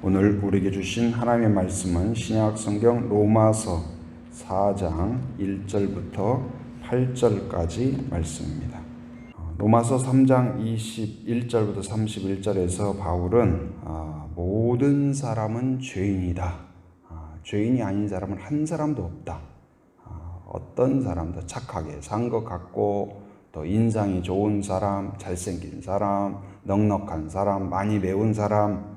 오늘 우리에게 주신 하나님의 말씀은 신약 성경 로마서 4장 1절부터 8절까지 말씀입니다. 로마서 3장 21절부터 31절에서 바울은 모든 사람은 죄인이다. 죄인이 아닌 사람은 한 사람도 없다. 어떤 사람도 착하게 산 것 같고 또 인상이 좋은 사람, 잘생긴 사람, 넉넉한 사람, 많이 배운 사람,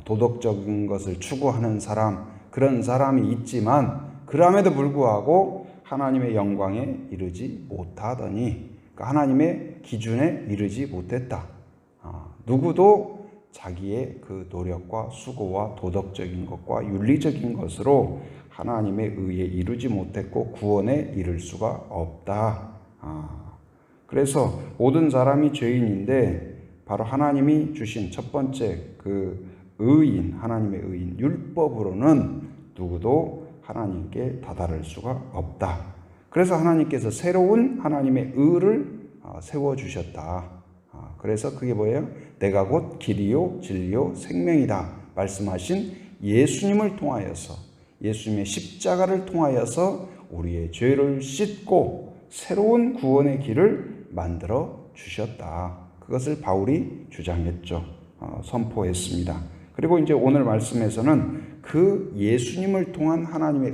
도덕적인 것을 추구하는 사람, 그런 사람이 있지만 그럼에도 불구하고 하나님의 영광에 이르지 못하더니, 그러니까 하나님의 기준에 이르지 못했다. 누구도 자기의 그 노력과 수고와 도덕적인 것과 윤리적인 것으로 하나님의 의에 이르지 못했고 구원에 이를 수가 없다. 그래서 모든 사람이 죄인인데 바로 하나님이 주신 첫 번째 그 의인, 하나님의 의인, 율법으로는 누구도 하나님께 다다를 수가 없다. 그래서 하나님께서 새로운 하나님의 의를 세워주셨다. 그래서 그게 뭐예요? 내가 곧 길이요 진리요 생명이다 말씀하신 예수님을 통하여서, 예수님의 십자가를 통하여서 우리의 죄를 씻고 새로운 구원의 길을 만들어 주셨다. 그것을 바울이 주장했죠. 선포했습니다. 그리고 이제 오늘 말씀에서는 그 예수님을 통한 하나님의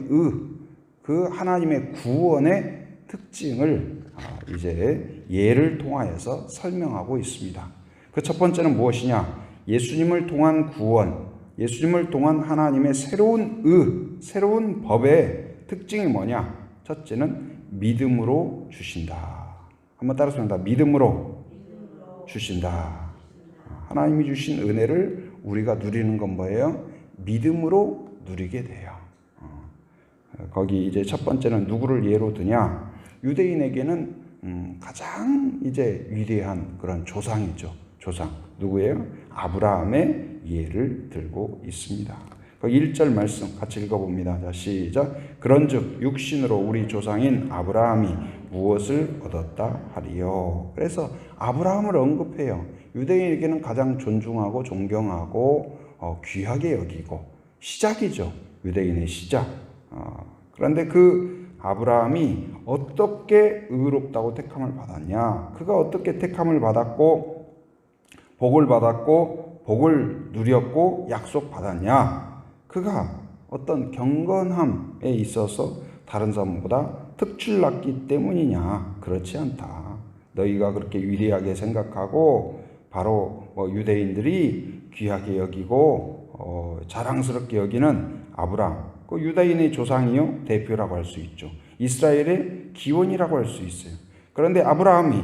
그 하나님의 구원의 특징을 이제 예를 통하여서 설명하고 있습니다. 그 첫 번째는 무엇이냐? 예수님을 통한 구원, 예수님을 통한 하나님의 새로운 새로운 법의 특징이 뭐냐? 첫째는 믿음으로 주신다. 한번 따라서 믿음으로 주신다. 하나님이 주신 은혜를 우리가 누리는 건 뭐예요? 믿음으로 누리게 돼요. 거기 이제 첫 번째는 누구를 예로 드냐? 유대인에게는 가장 이제 위대한 그런 조상이죠. 조상. 누구예요? 아브라함의 예를 들고 있습니다. 그 1절 말씀 같이 읽어봅니다. 자, 시작. 그런즉 육신으로 우리 조상인 아브라함이 무엇을 얻었다 하리요. 그래서 아브라함을 언급해요. 유대인에게는 가장 존중하고 존경하고 귀하게 여기고 시작이죠. 유대인의 시작. 그런데 그 아브라함이 어떻게 의롭다고 택함을 받았냐? 그가 어떻게 택함을 받았고 복을 받았고 복을 누렸고 약속받았냐? 그가 어떤 경건함에 있어서 다른 사람보다 특출났기 때문이냐? 그렇지 않다. 너희가 그렇게 위대하게 생각하고 바로 유대인들이 귀하게 여기고 자랑스럽게 여기는 아브라함, 그 유다인의 조상이요 대표라고 할 수 있죠. 이스라엘의 기원이라고 할 수 있어요. 그런데 아브라함이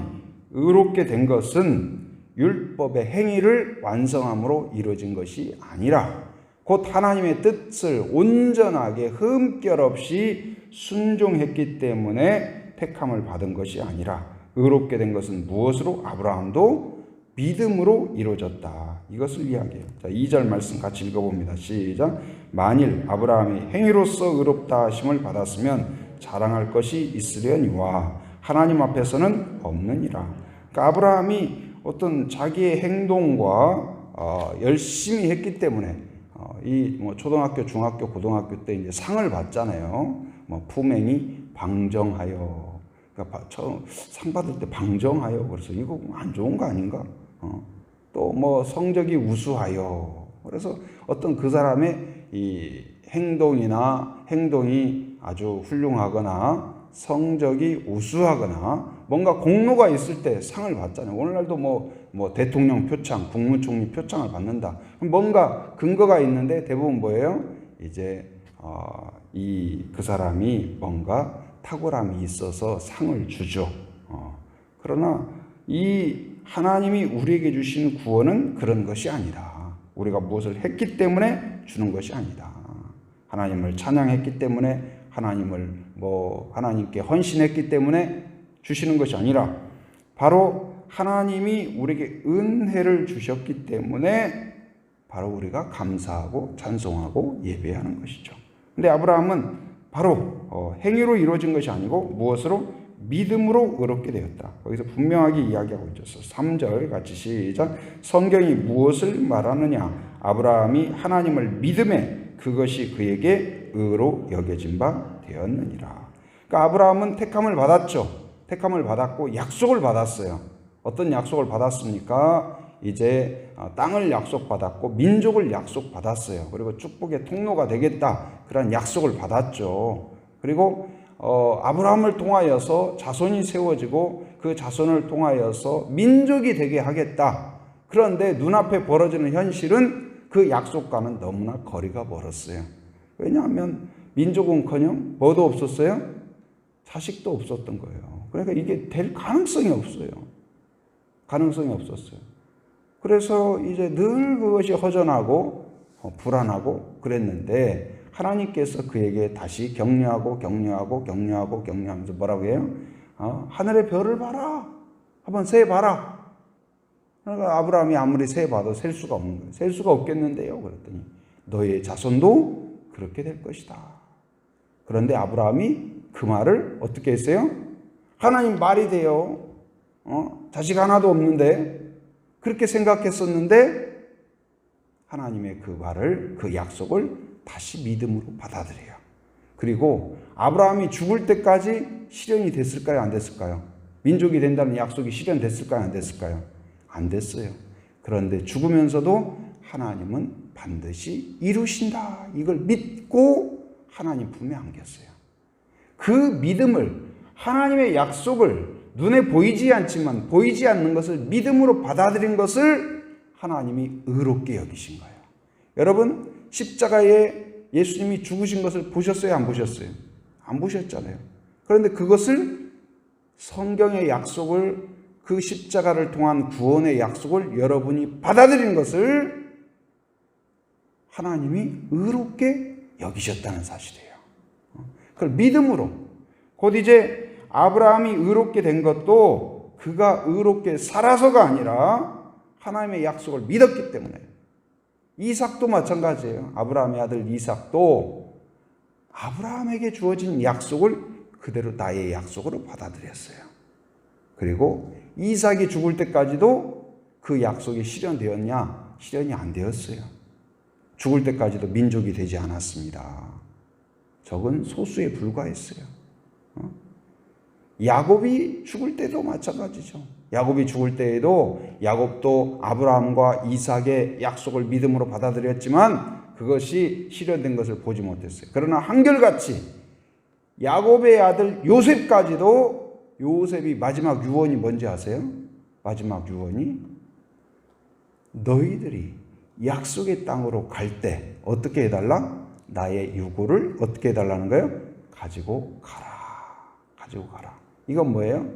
의롭게 된 것은 율법의 행위를 완성함으로 이루어진 것이 아니라 곧 하나님의 뜻을 온전하게 흠결 없이 순종했기 때문에 택함을 받은 것이 아니라, 의롭게 된 것은 무엇으로? 아브라함도 믿음으로 이루어졌다. 이것을 이야기해요. 자, 2절 말씀 같이 읽어봅니다. 시작. 만일 아브라함이 행위로서 의롭다 하심을 받았으면 자랑할 것이 있으려니와 하나님 앞에서는 없느니라. 그러니까 아브라함이 어떤 자기의 행동과 열심히 했기 때문에 초등학교, 중학교, 고등학교 때 이제 상을 받잖아요. 품행이 방정하여. 그러니까 상 받을 때 방정하여. 그래서 이거 안 좋은 거 아닌가? 또 성적이 우수하여. 그래서 어떤 그 사람의 이 행동이 아주 훌륭하거나 성적이 우수하거나 뭔가 공로가 있을 때 상을 받잖아요. 오늘날도 대통령 표창, 국무총리 표창을 받는다. 뭔가 근거가 있는데 대부분 뭐예요? 이제 그 사람이 뭔가 탁월함이 있어서 상을 주죠. 그러나 이 하나님이 우리에게 주시는 구원은 그런 것이 아니다. 우리가 무엇을 했기 때문에 주는 것이 아니다. 하나님을 찬양했기 때문에, 하나님께 헌신했기 때문에 주시는 것이 아니라 바로 하나님이 우리에게 은혜를 주셨기 때문에 바로 우리가 감사하고 찬송하고 예배하는 것이죠. 근데 아브라함은 바로 행위로 이루어진 것이 아니고 무엇으로? 믿음으로 의롭게 되었다. 거기서 분명하게 이야기하고 있었어. 3절 같이 시작. 성경이 무엇을 말하느냐? 아브라함이 하나님을 믿음에 그것이 그에게 의로 여겨진 바 되었느니라. 그러니까 아브라함은 택함을 받았죠. 택함을 받았고 약속을 받았어요. 어떤 약속을 받았습니까? 이제 땅을 약속받았고 민족을 약속받았어요. 그리고 축복의 통로가 되겠다. 그런 약속을 받았죠. 그리고 아브라함을 통하여서 자손이 세워지고 그 자손을 통하여서 민족이 되게 하겠다. 그런데 눈앞에 벌어지는 현실은 그 약속과는 너무나 거리가 멀었어요. 왜냐하면 민족은커녕 뭐도 없었어요? 자식도 없었던 거예요. 그러니까 이게 될 가능성이 없어요. 가능성이 없었어요. 그래서 이제 늘 그것이 허전하고 불안하고 그랬는데 하나님께서 그에게 다시 격려하면서 뭐라고 해요? 하늘의 별을 봐라. 한번 세봐라. 그러니까 아브라함이 아무리 세봐도 셀 수가 없는 거예요. 셀 수가 없겠는데요. 그랬더니 너의 자손도 그렇게 될 것이다. 그런데 아브라함이 그 말을 어떻게 했어요? 하나님 말이 돼요. 자식 하나도 없는데 그렇게 생각했었는데 하나님의 그 말을, 그 약속을 다시 믿음으로 받아들여요. 그리고 아브라함이 죽을 때까지 실현이 됐을까요? 안 됐을까요? 민족이 된다는 약속이 실현됐을까요? 안 됐을까요? 안 됐어요. 그런데 죽으면서도 하나님은 반드시 이루신다. 이걸 믿고 하나님 품에 안겼어요. 그 믿음을, 하나님의 약속을 눈에 보이지 않지만 보이지 않는 것을 믿음으로 받아들인 것을 하나님이 의롭게 여기신 거예요. 여러분, 십자가에 예수님이 죽으신 것을 보셨어요? 안 보셨어요? 안 보셨잖아요. 그런데 그것을 성경의 약속을, 그 십자가를 통한 구원의 약속을 여러분이 받아들인 것을 하나님이 의롭게 여기셨다는 사실이에요. 그걸 믿음으로, 곧 이제 아브라함이 의롭게 된 것도 그가 의롭게 살아서가 아니라 하나님의 약속을 믿었기 때문에. 이삭도 마찬가지예요. 아브라함의 아들 이삭도 아브라함에게 주어진 약속을 그대로 나의 약속으로 받아들였어요. 그리고 이삭이 죽을 때까지도 그 약속이 실현되었냐? 실현이 안 되었어요. 죽을 때까지도 민족이 되지 않았습니다. 적은 소수에 불과했어요. 야곱이 죽을 때도 마찬가지죠. 야곱이 죽을 때에도 야곱도 아브라함과 이삭의 약속을 믿음으로 받아들였지만 그것이 실현된 것을 보지 못했어요. 그러나 한결같이 야곱의 아들 요셉까지도, 요셉이 마지막 유언이 뭔지 아세요? 마지막 유언이 너희들이 약속의 땅으로 갈 때 어떻게 해달라? 나의 유고를 어떻게 해달라는 거예요? 가지고 가라. 가지고 가라. 이건 뭐예요?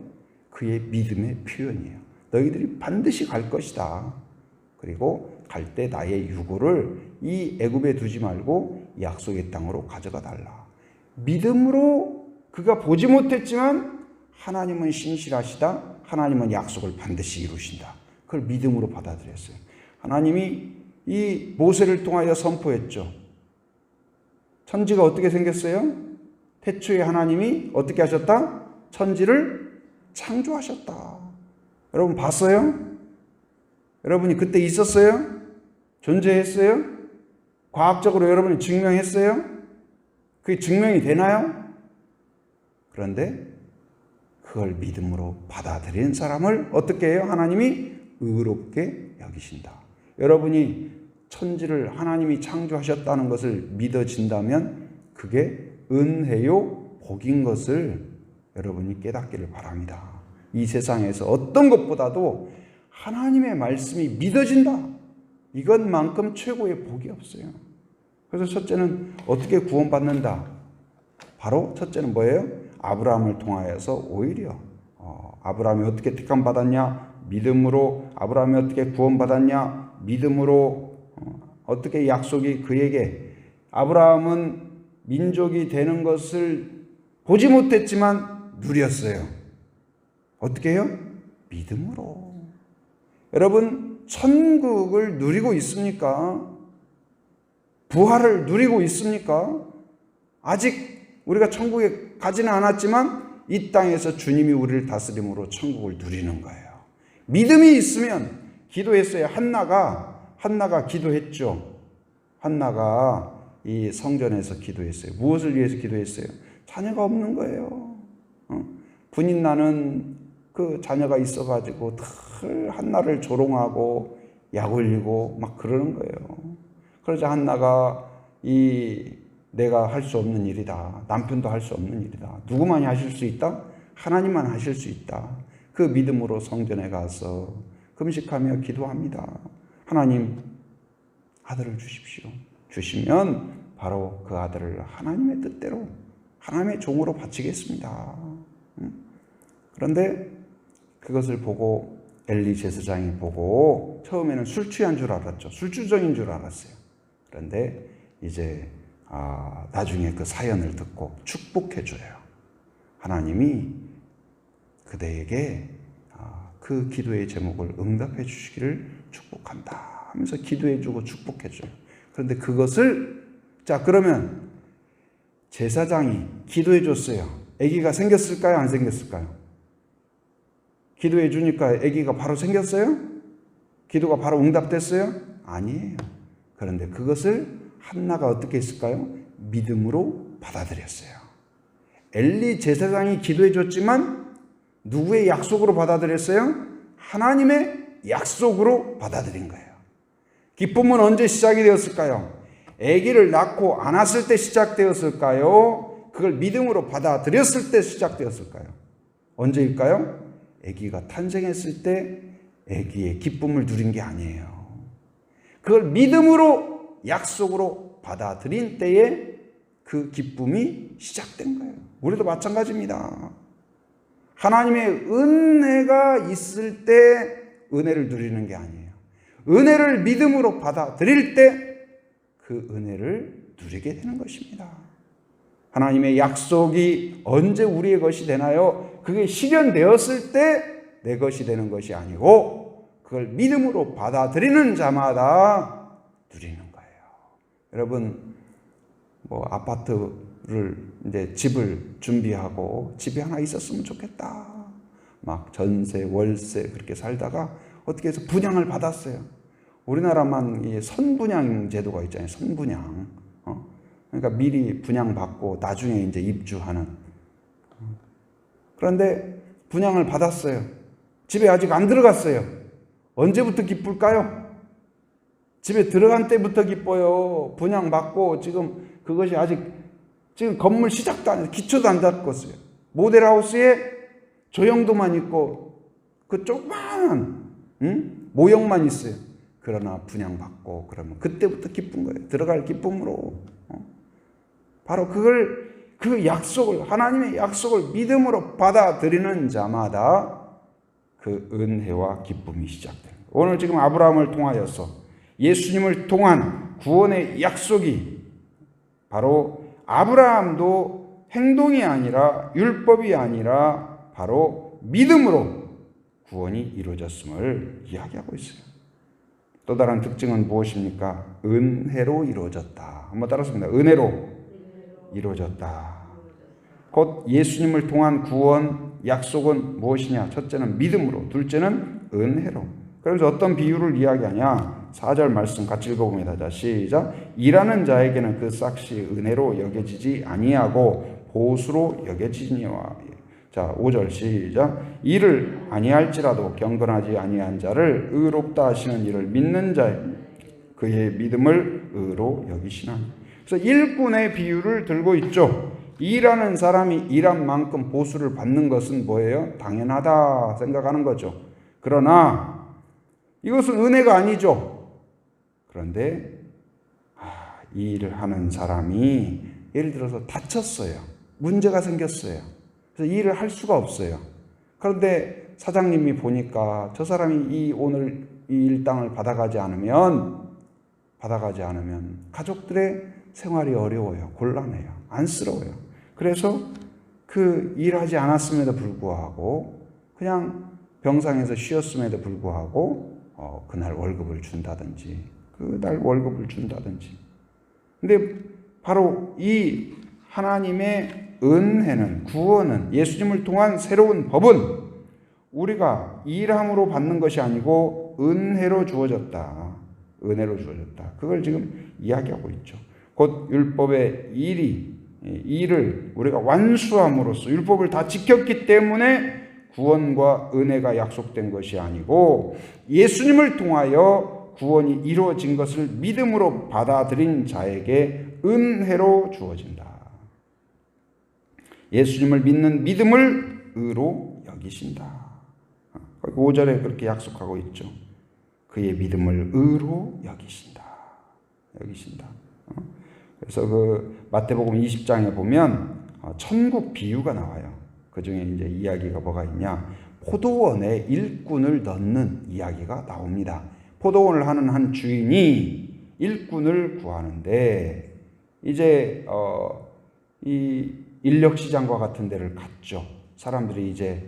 그의 믿음의 표현이에요. 너희들이 반드시 갈 것이다. 그리고 갈 때 나의 유고를 이 애굽에 두지 말고 약속의 땅으로 가져가 달라. 믿음으로 그가 보지 못했지만 하나님은 신실하시다. 하나님은 약속을 반드시 이루신다. 그걸 믿음으로 받아들였어요. 하나님이 이 모세를 통하여 선포했죠. 천지가 어떻게 생겼어요? 태초에 하나님이 어떻게 하셨다? 천지를 창조하셨다. 여러분 봤어요? 여러분이 그때 있었어요? 존재했어요? 과학적으로 여러분이 증명했어요? 그게 증명이 되나요? 그런데 그걸 믿음으로 받아들인 사람을 어떻게 해요? 하나님이 의롭게 여기신다. 여러분이 천지를 하나님이 창조하셨다는 것을 믿어진다면 그게 은혜요 복인 것을 여러분이 깨닫기를 바랍니다. 이 세상에서 어떤 것보다도 하나님의 말씀이 믿어진다. 이것만큼 최고의 복이 없어요. 그래서 첫째는 어떻게 구원받는다? 바로 첫째는 뭐예요? 아브라함을 통하여서 오히려 아브라함이 어떻게 택함 받았냐? 믿음으로. 아브라함이 어떻게 구원받았냐? 믿음으로. 어떻게 약속이 그에게, 아브라함은 민족이 되는 것을 보지 못했지만 누렸어요. 어떻게 해요? 믿음으로. 여러분, 천국을 누리고 있습니까? 부활을 누리고 있습니까? 아직 우리가 천국에 가지는 않았지만 이 땅에서 주님이 우리를 다스림으로 천국을 누리는 거예요. 믿음이 있으면 기도했어요. 한나가 기도했죠. 한나가 이 성전에서 기도했어요. 무엇을 위해서 기도했어요? 자녀가 없는 거예요. 분인 나는 그 자녀가 있어가지고 늘 한나를 조롱하고 약 올리고 막 그러는 거예요. 그러자 한나가 내가 할 수 없는 일이다. 남편도 할 수 없는 일이다. 누구만이 하실 수 있다? 하나님만 하실 수 있다. 그 믿음으로 성전에 가서 금식하며 기도합니다. 하나님, 아들을 주십시오. 주시면 바로 그 아들을 하나님의 뜻대로 하나님의 종으로 바치겠습니다. 그런데 그것을 보고 엘리 제사장이 보고 처음에는 술 취한 줄 알았죠. 술주정인 줄 알았어요. 그런데 이제 나중에 그 사연을 듣고 축복해줘요. 하나님이 그대에게 그 기도의 제목을 응답해 주시기를 축복한다 하면서 기도해주고 축복해줘요. 그런데 그것을 그러면 제사장이 기도해줬어요. 아기가 생겼을까요? 안 생겼을까요? 기도해주니까 아기가 바로 생겼어요? 기도가 바로 응답됐어요? 아니에요. 그런데 그것을 한나가 어떻게 했을까요? 믿음으로 받아들였어요. 엘리 제사장이 기도해줬지만 누구의 약속으로 받아들였어요? 하나님의 약속으로 받아들인 거예요. 기쁨은 언제 시작이 되었을까요? 아기를 낳고 안았을 때 시작되었을까요? 그걸 믿음으로 받아들였을 때 시작되었을까요? 언제일까요? 아기가 탄생했을 때 아기의 기쁨을 누린 게 아니에요. 그걸 믿음으로 약속으로 받아들인 때에 그 기쁨이 시작된 거예요. 우리도 마찬가지입니다. 하나님의 은혜가 있을 때 은혜를 누리는 게 아니에요. 은혜를 믿음으로 받아들일 때 그 은혜를 누리게 되는 것입니다. 하나님의 약속이 언제 우리의 것이 되나요? 그게 실현되었을 때 내 것이 되는 것이 아니고 그걸 믿음으로 받아들이는 자마다 누리는 거예요. 여러분, 아파트를 이제 집을 준비하고 집이 하나 있었으면 좋겠다. 막 전세, 월세 그렇게 살다가 어떻게 해서 분양을 받았어요. 우리나라만 이 선분양 제도가 있잖아요. 선분양. 그러니까 미리 분양받고 나중에 이제 입주하는. 그런데 분양을 받았어요. 집에 아직 안 들어갔어요. 언제부터 기쁠까요? 집에 들어간 때부터 기뻐요. 분양받고 지금 그것이 아직 지금 건물 시작도 안 해서 기초도 안 닿았어요. 모델하우스에 조형도만 있고 그 조그만 모형만 있어요. 그러나 분양받고 그러면 그때부터 기쁜 거예요. 들어갈 기쁨으로. 바로 그 약속을, 하나님의 약속을 믿음으로 받아들이는 자마다 그 은혜와 기쁨이 시작돼요. 오늘 지금 아브라함을 통하여서 예수님을 통한 구원의 약속이 바로 아브라함도 행동이 아니라 율법이 아니라 바로 믿음으로 구원이 이루어졌음을 이야기하고 있어요. 또 다른 특징은 무엇입니까? 은혜로 이루어졌다. 한번 따라습니다. 은혜로 이루어졌다. 곧 예수님을 통한 구원 약속은 무엇이냐? 첫째는 믿음으로, 둘째는 은혜로. 그래서 어떤 비유를 이야기하냐? 4절 말씀 같이 읽어봅니다. 자, 시작. 일하는 자에게는 그 싹이 은혜로 여겨지지 아니하고 보수로 여겨지니와. 자, 5절 시작. 일을 아니할지라도 경건하지 아니한 자를 의롭다 하시는 이를 믿는 자의 그의 믿음을 의로 여기시나니. 그래서 일꾼의 비유를 들고 있죠. 일하는 사람이 일한 만큼 보수를 받는 것은 뭐예요? 당연하다 생각하는 거죠. 그러나 이것은 은혜가 아니죠. 그런데 이 일을 하는 사람이 예를 들어서 다쳤어요. 문제가 생겼어요. 그래서 일을 할 수가 없어요. 그런데 사장님이 보니까 저 사람이 오늘 이 일당을 받아가지 않으면 가족들의 생활이 어려워요. 곤란해요. 안쓰러워요. 그래서 그 일하지 않았음에도 불구하고 그냥 병상에서 쉬었음에도 불구하고 그날 월급을 준다든지 그날 월급을 준다든지. 근데 바로 이 하나님의 은혜는, 구원은, 예수님을 통한 새로운 법은 우리가 일함으로 받는 것이 아니고 은혜로 주어졌다. 은혜로 주어졌다. 그걸 지금 이야기하고 있죠. 곧 율법의 일을 우리가 완수함으로써 율법을 다 지켰기 때문에 구원과 은혜가 약속된 것이 아니고 예수님을 통하여 구원이 이루어진 것을 믿음으로 받아들인 자에게 은혜로 주어진다. 예수님을 믿는 믿음을 의로 여기신다. 5절에 그렇게 약속하고 있죠. 그의 믿음을 의로 여기신다. 그래서 그 마태복음 20장에 보면 천국 비유가 나와요. 그 중에 이제 이야기가 뭐가 있냐? 포도원에 일꾼을 넣는 이야기가 나옵니다. 포도원을 하는 한 주인이 일꾼을 구하는데 이제 이 인력 시장과 같은 데를 갔죠. 사람들이 이제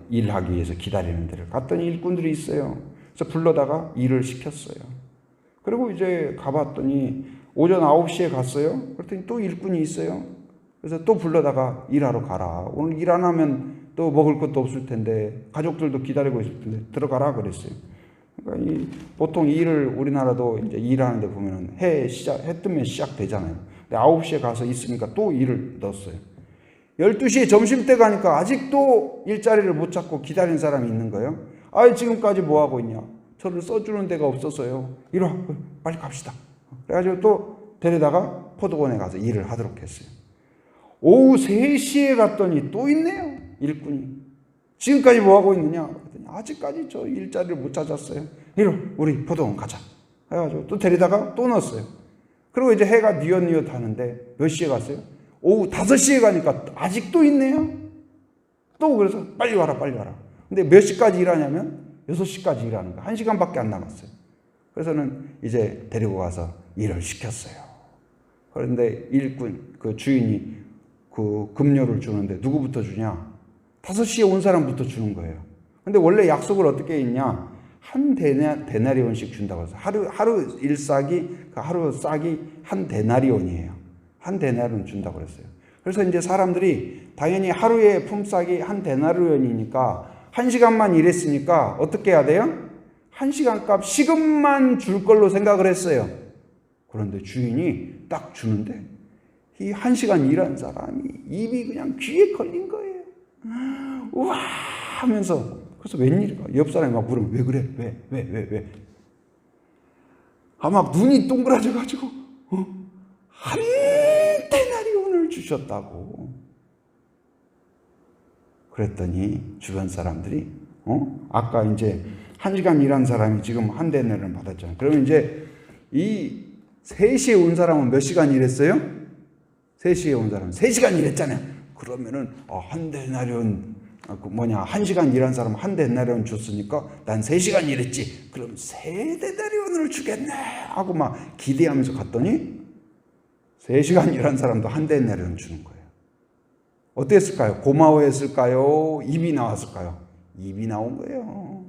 일하기 위해서 기다리는 데를 갔더니 일꾼들이 있어요. 그래서 불러다가 일을 시켰어요. 그리고 이제 가봤더니 오전 9시에 갔어요. 그랬더니 또 일꾼이 있어요. 그래서 또 불러다가 일하러 가라. 오늘 일 안 하면 또 먹을 것도 없을 텐데 가족들도 기다리고 있을 텐데 들어가라 그랬어요. 그러니까 보통 일을 우리나라도 이제 일하는데 보면은 해 뜨면 시작되잖아요. 근데 9시에 가서 있으니까 또 일을 넣었어요. 12시에 점심때 가니까 아직도 일자리를 못 찾고 기다리는 사람이 있는 거예요. 아, 지금까지 뭐 하고 있냐? 저를 써주는 데가 없어서요. 이리 와, 빨리 갑시다. 그래가지고 또 데려다가 포도원에 가서 일을 하도록 했어요. 오후 3시에 갔더니 또 있네요. 일꾼이. 지금까지 뭐 하고 있느냐? 그랬더니 아직까지 저 일자리를 못 찾았어요. 이리 와, 우리 포도원 가자. 해가지고 또 데리다가 또 넣었어요. 그리고 이제 해가 뉘엿뉘엿 하는데 몇 시에 갔어요? 오후 5시에 가니까 아직도 있네요. 또 그래서 빨리 와라. 근데 몇 시까지 일하냐면 6시까지 일하는 거예요. 1시간밖에 안 남았어요. 그래서는 이제 데리고 가서 일을 시켰어요. 그런데 일꾼, 그 주인이 그 급료를 주는데 누구부터 주냐? 5시에 온 사람부터 주는 거예요. 근데 원래 약속을 어떻게 했냐? 한 데나리온씩 준다고 해서 하루 일삭이, 그 하루 싹이 한 데나리온이에요. 한 데나리온 준다고 그랬어요. 그래서 이제 사람들이 당연히 하루의 품삯이 한 데나리온이니까 1시간만 일했으니까 어떻게 해야 돼요? 1시간 값 시급만 줄 걸로 생각을 했어요. 그런데 주인이 딱 주는데 이 1시간 일한 사람이 입이 그냥 귀에 걸린 거예요. 우와 하면서 그래서 웬일일까? 옆 사람이 막 물으면 왜 그래? 왜? 아, 막 눈이 동그라져가지고 한 데나리온을 주셨다고. 그랬더니 주변 사람들이 아까 이제 1시간 일한 사람이 지금 한 데나리온을 받았잖아요. 그러면 이제 이 3시에 온 사람은 몇 시간 일했어요? 3시에 온 사람은 3시간 일했잖아요. 그러면은 한 데나리온 1시간 일한 사람 한 데나리온 줬으니까 난 3시간 일했지. 그럼 3데나리온을 주겠네 하고 막 기대하면서 갔더니 3시간 일한 사람도 한 데나리온 주는 거예요. 어땠을까요? 고마워했을까요? 입이 나왔을까요? 입이 나온 거예요.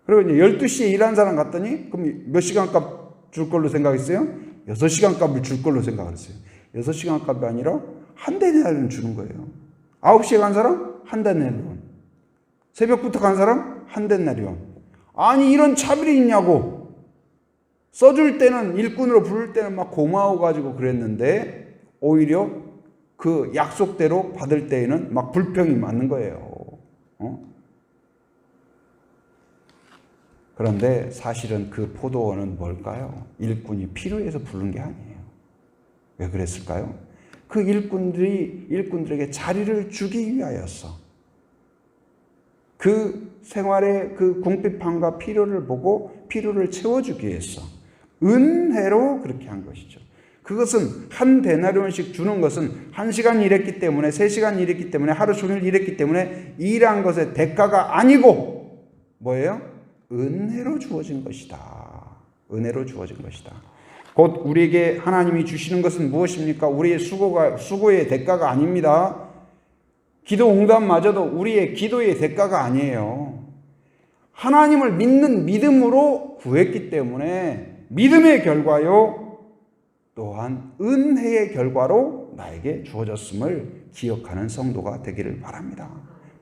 그리고 이제 12시에 일한 사람 갔더니 그럼 몇 시간 값 줄 걸로 생각했어요? 6시간 값을 줄 걸로 생각을 했어요. 6시간 값이 아니라 한 데나리온 주는 거예요. 9시에 간 사람 한 데나리온. 새벽부터 간 사람 한 데나리온. 아니 이런 차별이 있냐고. 써줄 때는 일꾼으로 부를 때는 막 고마워가지고 그랬는데 오히려 그 약속대로 받을 때에는 막 불평이 많은 거예요. 그런데 사실은 그 포도원은 뭘까요? 일꾼이 필요해서 부른 게 아니에요. 왜 그랬을까요? 그 일꾼들에게 자리를 주기 위하였어. 그 생활의 그 궁핍함과 필요를 보고 필요를 채워주기 위해서 은혜로 그렇게 한 것이죠. 그것은 한 데나리온씩 주는 것은 1시간 일했기 때문에 3시간 일했기 때문에 하루 종일 일했기 때문에 일한 것의 대가가 아니고 뭐예요? 은혜로 주어진 것이다. 은혜로 주어진 것이다. 곧 우리에게 하나님이 주시는 것은 무엇입니까? 우리의 수고의 대가가 아닙니다. 기도 응답마저도 우리의 기도의 대가가 아니에요. 하나님을 믿는 믿음으로 구했기 때문에 믿음의 결과요. 또한 은혜의 결과로 나에게 주어졌음을 기억하는 성도가 되기를 바랍니다.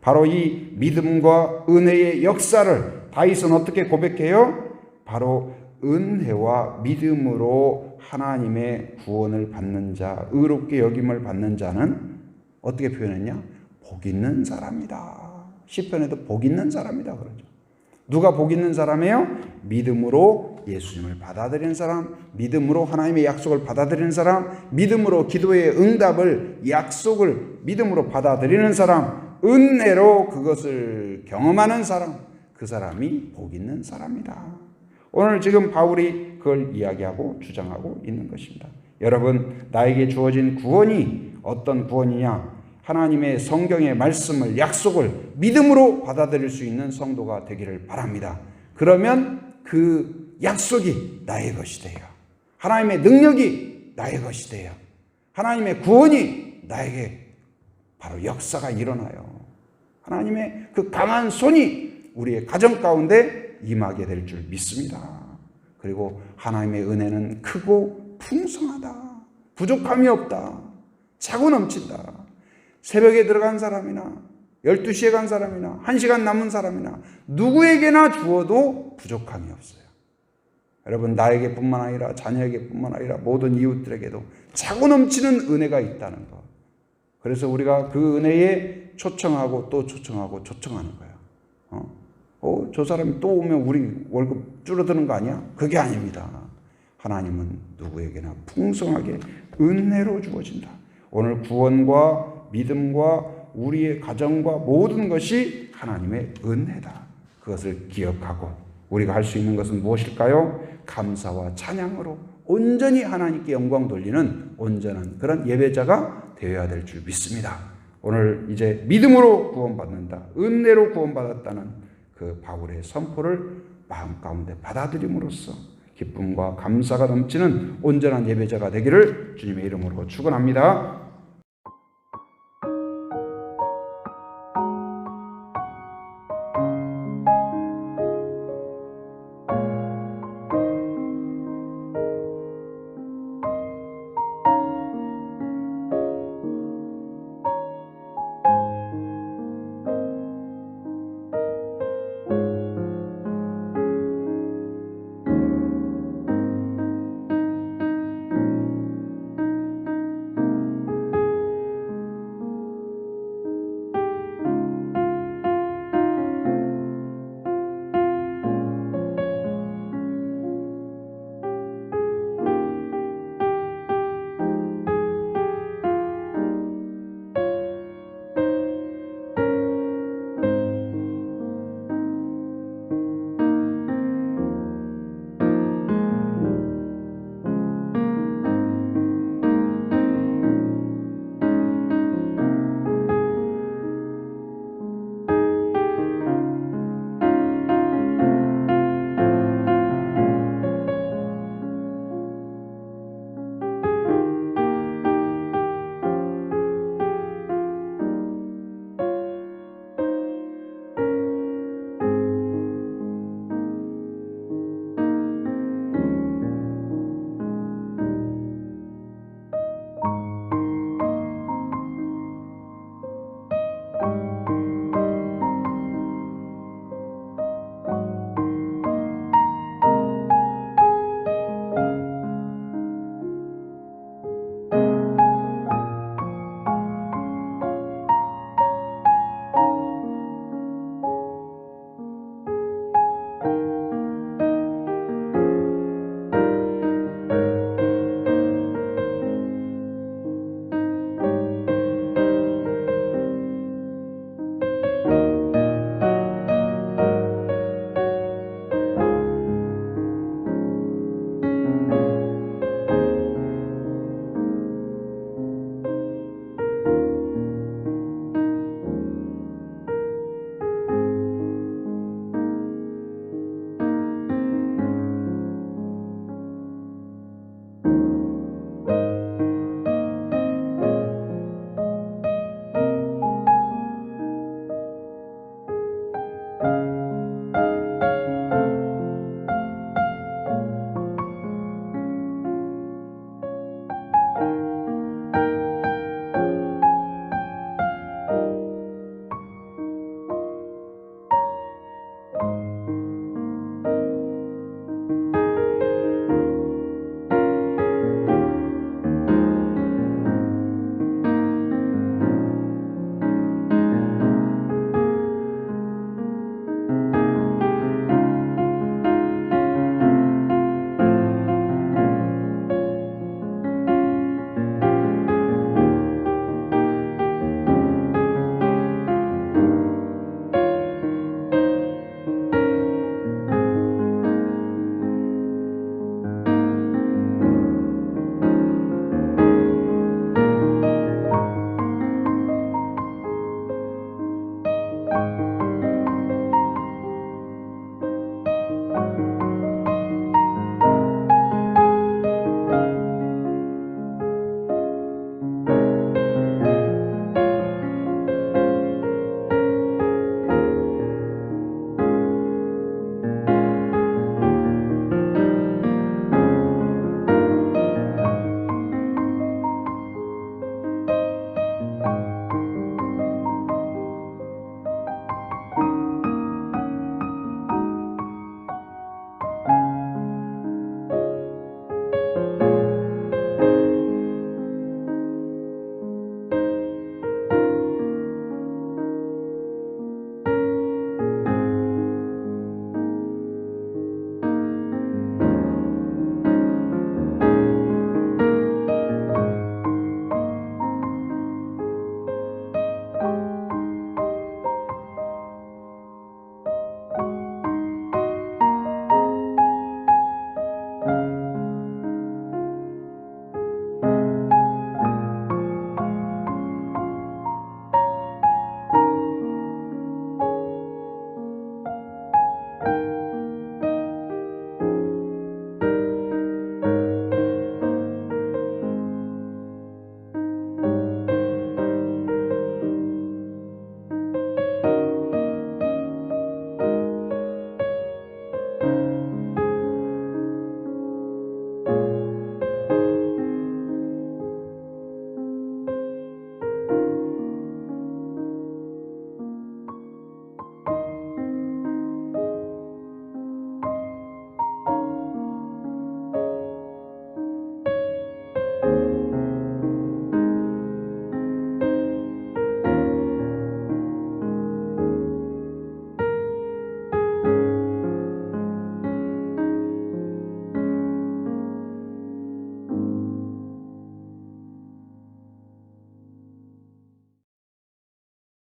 바로 이 믿음과 은혜의 역사를 다윗은 어떻게 고백해요? 바로 은혜와 믿음으로 하나님의 구원을 받는 자, 의롭게 여김을 받는 자는 어떻게 표현했냐? 복 있는 사람이다. 시편에도 복 있는 사람이다 그러죠. 누가 복 있는 사람이에요? 믿음으로 예수님을 받아들이는 사람, 믿음으로 하나님의 약속을 받아들이는 사람, 믿음으로 기도의 응답을, 약속을 믿음으로 받아들이는 사람, 은혜로 그것을 경험하는 사람, 그 사람이 복 있는 사람이다. 오늘 지금 바울이 그걸 이야기하고 주장하고 있는 것입니다. 여러분, 나에게 주어진 구원이 어떤 구원이냐? 하나님의 성경의 말씀을, 약속을 믿음으로 받아들일 수 있는 성도가 되기를 바랍니다. 그러면 그 약속이 나의 것이 돼요. 하나님의 능력이 나의 것이 돼요. 하나님의 구원이 나에게 바로 역사가 일어나요. 하나님의 그 강한 손이 우리의 가정 가운데 임하게 될 줄 믿습니다. 그리고 하나님의 은혜는 크고 풍성하다. 부족함이 없다. 차고 넘친다. 새벽에 들어간 사람이나 12시에 간 사람이나 1시간 남은 사람이나 누구에게나 주어도 부족함이 없어요. 여러분, 나에게뿐만 아니라 자녀에게뿐만 아니라 모든 이웃들에게도 차고 넘치는 은혜가 있다는 것. 그래서 우리가 그 은혜에 초청하고 또 초청하고 초청하는 거예요. 저 사람이 또 오면 우리 월급 줄어드는 거 아니야? 그게 아닙니다. 하나님은 누구에게나 풍성하게 은혜로 주어진다. 오늘 구원과 믿음과 우리의 가정과 모든 것이 하나님의 은혜다. 그것을 기억하고 우리가 할 수 있는 것은 무엇일까요? 감사와 찬양으로 온전히 하나님께 영광 돌리는 온전한 그런 예배자가 되어야 될 줄 믿습니다. 오늘 이제 믿음으로 구원받는다, 은혜로 구원받았다는 그 바울의 선포를 마음 가운데 받아들임으로써 기쁨과 감사가 넘치는 온전한 예배자가 되기를 주님의 이름으로 축원합니다.